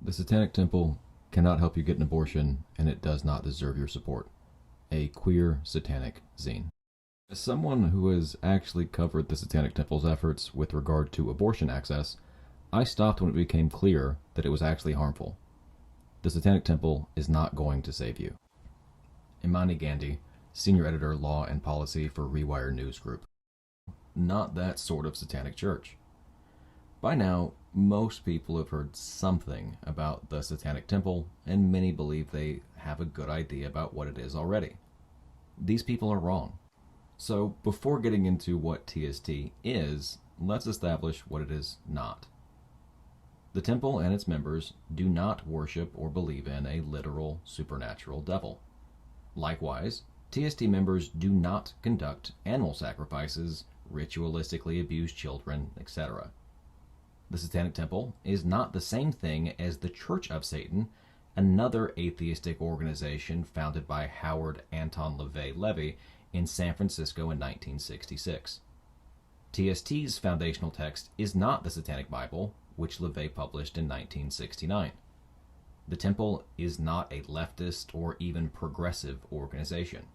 The Satanic Temple cannot help you get an abortion, and it does not deserve your support. A queer satanic zine. As someone who has actually covered the Satanic Temple's efforts with regard to abortion access, I stopped when it became clear that it was actually harmful. The Satanic Temple is not going to save you. Imani Gandy, Senior Editor, Law and Policy for Rewire News Group. Not that sort of satanic church. By now, most people have heard something about the Satanic Temple, and many believe they have a good idea about what it is already. These people are wrong. So, before getting into what TST is, let's establish what it is not. The temple and its members do not worship or believe in a literal supernatural devil. Likewise, TST members do not conduct animal sacrifices, ritualistically abuse children, etc. The Satanic Temple is not the same thing as the Church of Satan, another atheistic organization founded by Howard Anton LaVey Levy in San Francisco in 1966. TST's foundational text is not the Satanic Bible, which LaVey published in 1969. The temple is not a leftist or even progressive organization.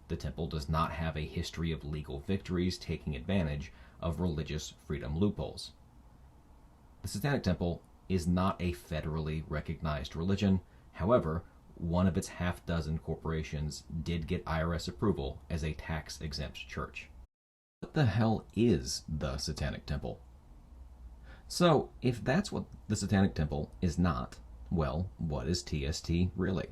The temple does not have a history of legal victories taking advantage of religious freedom loopholes. The Satanic Temple is not a federally recognized religion. However, one of its half-dozen corporations did get IRS approval as a tax-exempt church. What the hell is the Satanic Temple? So, if that's what the Satanic Temple is not, well, what is TST really?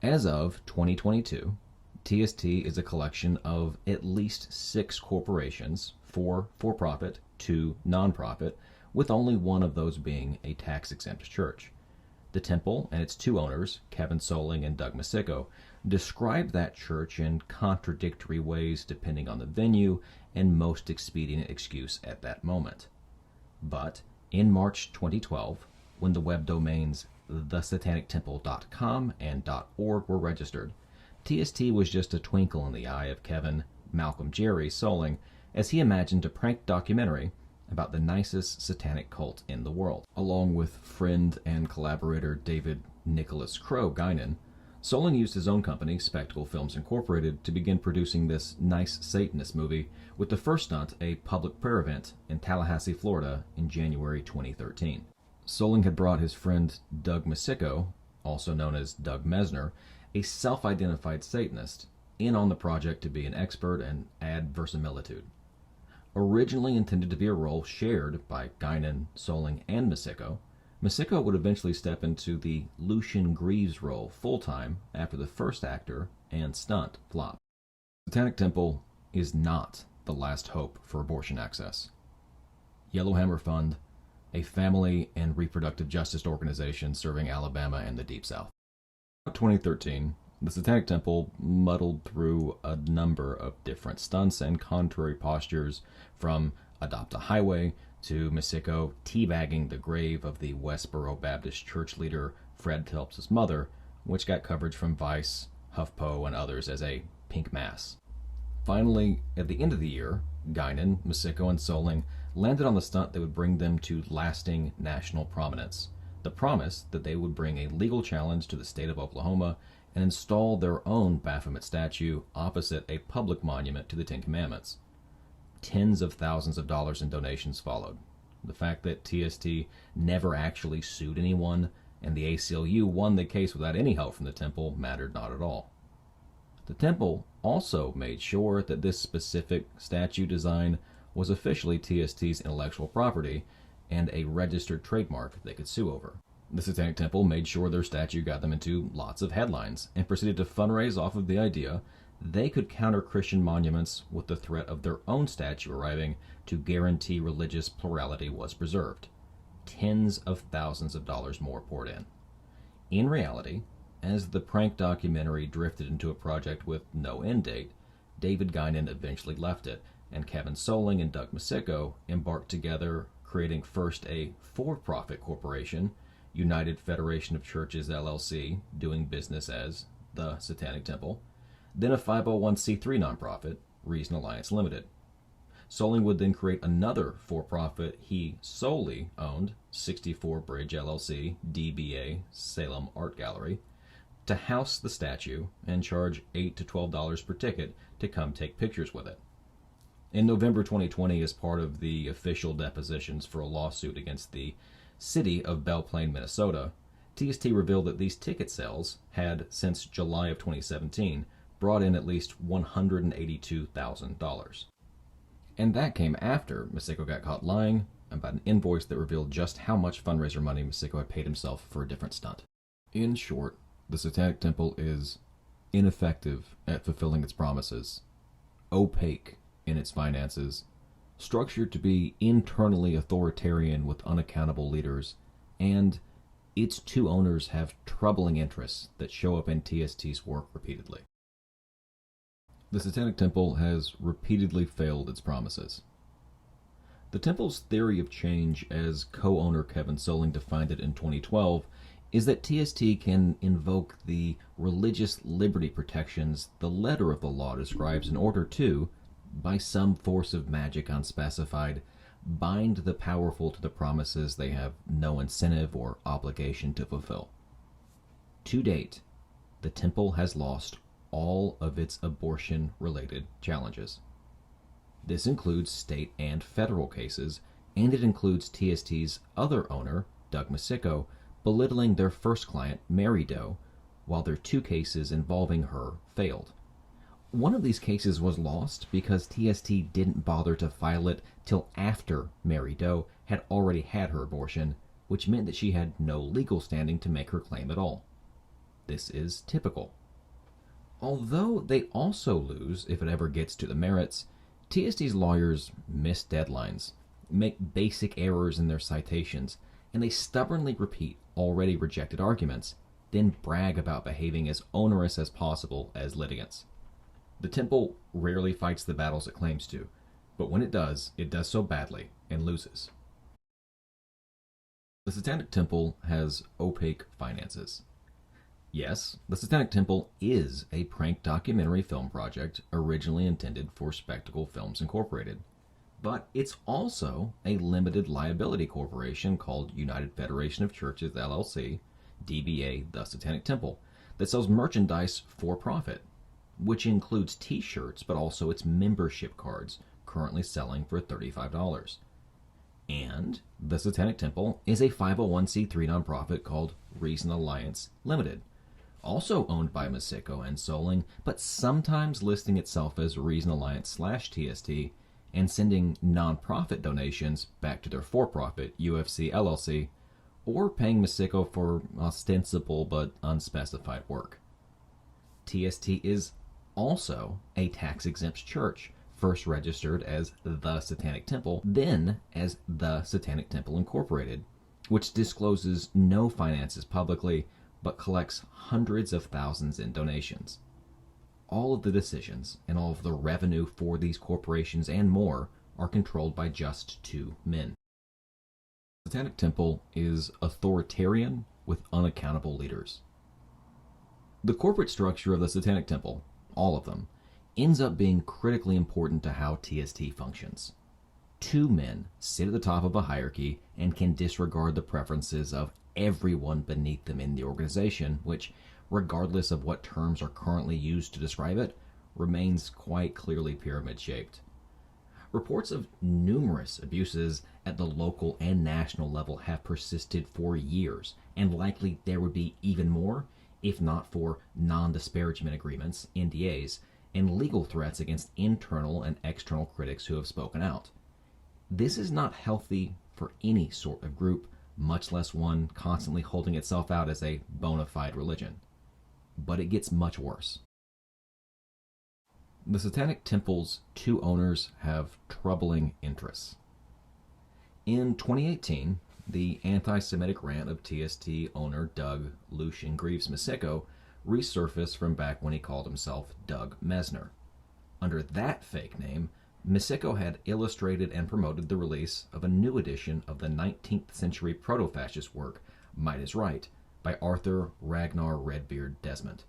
As of 2022, TST is a collection of at least 6 corporations, 4 for-profit, 2 non-profit, with only one of those being a tax-exempt church. The temple and its 2 owners, Kevin Soling and Doug Masico, describe that church in contradictory ways depending on the venue and most expedient excuse at that moment. But in March 2012, when the web domains thesatanictemple.com and .org were registered, TST was just a twinkle in the eye of Kevin Malcolm Jerry Soling as he imagined a prank documentary about the nicest satanic cult in the world. Along with friend and collaborator David Nicholas Crow Guinan, Soling used his own company, Spectacle Films Incorporated, to begin producing this nice Satanist movie, with the first stunt a public prayer event in Tallahassee, Florida in January 2013. Soling had brought his friend Doug Masico, also known as Doug Mesner, a self-identified Satanist, in on the project to be an expert and add verisimilitude. Originally intended to be a role shared by Guinan, Soling, and Masico, Masico would eventually step into the Lucian Greaves role full-time after the first actor and stunt flopped. Satanic Temple is not the last hope for abortion access. Yellowhammer Fund, a family and reproductive justice organization serving Alabama and the Deep South. In 2013, the Satanic Temple muddled through a number of different stunts and contrary postures, from Adopt a Highway to Masico teabagging the grave of the Westboro Baptist church leader Fred Phelps' mother, which got coverage from Vice, HuffPo, and others as a pink mass. Finally, at the end of the year, Guinan, Masico, and Soling landed on the stunt that would bring them to lasting national prominence, the promise that they would bring a legal challenge to the state of Oklahoma and install their own Baphomet statue opposite a public monument to the Ten Commandments. Tens of thousands of dollars in donations followed. The fact that TST never actually sued anyone and the ACLU won the case without any help from the temple mattered not at all. The temple also made sure that this specific statue design was officially TST's intellectual property and a registered trademark they could sue over. The Satanic Temple made sure their statue got them into lots of headlines and proceeded to fundraise off of the idea they could counter Christian monuments with the threat of their own statue arriving to guarantee religious plurality was preserved. Tens of thousands of dollars more poured in. In reality, as the prank documentary drifted into a project with no end date, David Guinan eventually left it, and Kevin Soling and Doug Masico embarked together, creating first a for-profit corporation, United Federation of Churches LLC, doing business as the Satanic Temple, then a 501c3 nonprofit, Reason Alliance Limited. Soling would then create another for-profit he solely owned, 64 Bridge LLC, DBA, Salem Art Gallery, to house the statue and charge $8 to $12 per ticket to come take pictures with it. In November 2020, as part of the official depositions for a lawsuit against the city of Belle Plaine, Minnesota, TST revealed that these ticket sales had, since July of 2017, brought in at least $182,000. And that came after Miseko got caught lying about an invoice that revealed just how much fundraiser money Miseko had paid himself for a different stunt. In short, the Satanic Temple is ineffective at fulfilling its promises, opaque in its finances, structured to be internally authoritarian with unaccountable leaders, and its two owners have troubling interests that show up in TST's work repeatedly. The Satanic Temple has repeatedly failed its promises. The temple's theory of change, as co-owner Kevin Soling defined it in 2012, is that TST can invoke the religious liberty protections the letter of the law describes in order to, by some force of magic unspecified, bind the powerful to the promises they have no incentive or obligation to fulfill. To date, the temple has lost all of its abortion-related challenges. This includes state and federal cases, and it includes TST's other owner, Doug Miseko, belittling their first client, Mary Doe, while their two cases involving her failed. One of these cases was lost because TST didn't bother to file it till after Mary Doe had already had her abortion, which meant that she had no legal standing to make her claim at all. This is typical. Although they also lose if it ever gets to the merits, TST's lawyers miss deadlines, make basic errors in their citations, and they stubbornly repeat already rejected arguments, then brag about behaving as onerous as possible as litigants. The temple rarely fights the battles it claims to, but when it does so badly and loses. The Satanic Temple has opaque finances. Yes, the Satanic Temple is a prank documentary film project originally intended for Spectacle Films Incorporated, but it's also a limited liability corporation called United Federation of Churches LLC, DBA The Satanic Temple, that sells merchandise for profit, which includes t-shirts but also its membership cards, currently selling for $35. And the Satanic Temple is a 501c3 nonprofit called Reason Alliance Limited, also owned by Miseko and Soling, but sometimes listing itself as Reason Alliance/TST and sending nonprofit donations back to their for-profit UFC LLC, or paying Miseko for ostensible but unspecified work. TST is also a tax-exempt church, first registered as The Satanic Temple, then as The Satanic Temple Incorporated, which discloses no finances publicly, but collects hundreds of thousands in donations. All of the decisions and all of the revenue for these corporations and more are controlled by just two men. The Satanic Temple is authoritarian with unaccountable leaders. The corporate structure of the Satanic Temple, all of them, ends up being critically important to how TST functions. Two men sit at the top of a hierarchy and can disregard the preferences of everyone beneath them in the organization, which, regardless of what terms are currently used to describe it, remains quite clearly pyramid-shaped. Reports of numerous abuses at the local and national level have persisted for years, and likely there would be even more if not for non-disparagement agreements, NDAs, and legal threats against internal and external critics who have spoken out. This is not healthy for any sort of group, much less one constantly holding itself out as a bona fide religion. But it gets much worse. The Satanic Temple's two owners have troubling interests. In 2018, the anti-Semitic rant of TST owner Doug Lucian Greaves Miseko resurfaced from back when he called himself Doug Mesner. Under that fake name, Miseko had illustrated and promoted the release of a new edition of the 19th century proto-fascist work, Might is Right, by Arthur Ragnar Redbeard Desmond.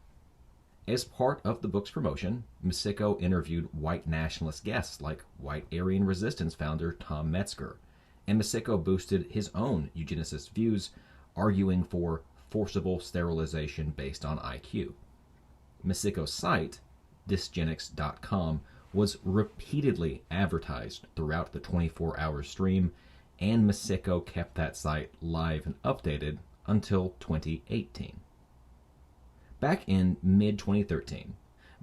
As part of the book's promotion, Misiko interviewed white nationalist guests like white Aryan Resistance founder Tom Metzger, and Misiko boosted his own eugenicist views, arguing for forcible sterilization based on IQ. Misiko's site, dysgenics.com, was repeatedly advertised throughout the 24-hour stream, and Misiko kept that site live and updated until 2018. Back in mid-2013,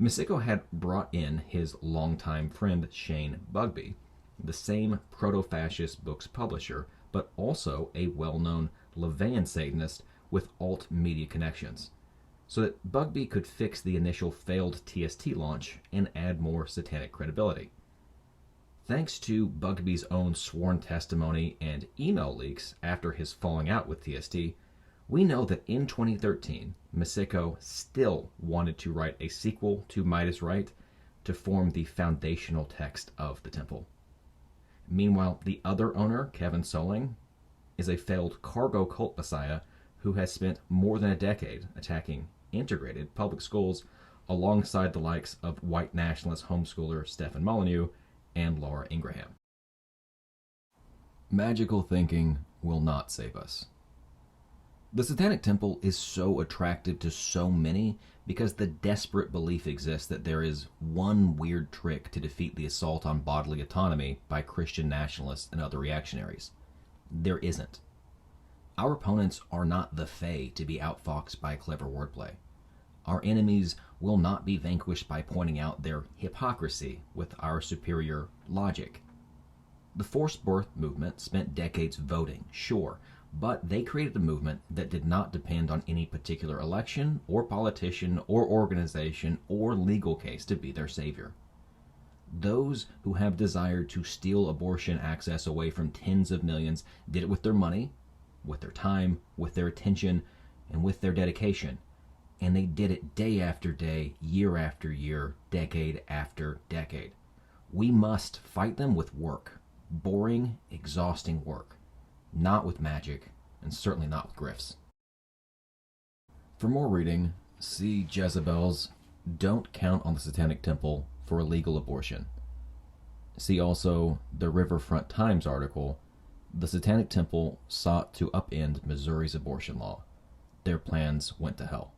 Misiko had brought in his longtime friend Shane Bugbee, the same proto-fascist books publisher, but also a well-known Levian Satanist with alt-media connections, so that Bugbee could fix the initial failed TST launch and add more satanic credibility. Thanks to Bugbee's own sworn testimony and email leaks after his falling out with TST, we know that in 2013, Misiko still wanted to write a sequel to Midas Right to form the foundational text of the temple. Meanwhile, the other owner, Kevin Soling, is a failed cargo cult messiah who has spent more than a decade attacking integrated public schools alongside the likes of white nationalist homeschooler Stephen Molyneux and Laura Ingraham. Magical thinking will not save us. The Satanic Temple is so attractive to so many because the desperate belief exists that there is one weird trick to defeat the assault on bodily autonomy by Christian nationalists and other reactionaries. There isn't. Our opponents are not the Fae to be outfoxed by clever wordplay. Our enemies will not be vanquished by pointing out their hypocrisy with our superior logic. The forced birth movement spent decades voting, sure, but they created a movement that did not depend on any particular election or politician or organization or legal case to be their savior. Those who have desired to steal abortion access away from tens of millions did it with their money, with their time, with their attention, and with their dedication. And they did it day after day, year after year, decade after decade. We must fight them with work. Boring, exhausting work. Not with magic, and certainly not with grifts. For more reading, see Jezebel's Don't Count on the Satanic Temple for Illegal Abortion. See also the Riverfront Times article, The Satanic Temple Sought to Upend Missouri's Abortion Law. Their plans went to hell.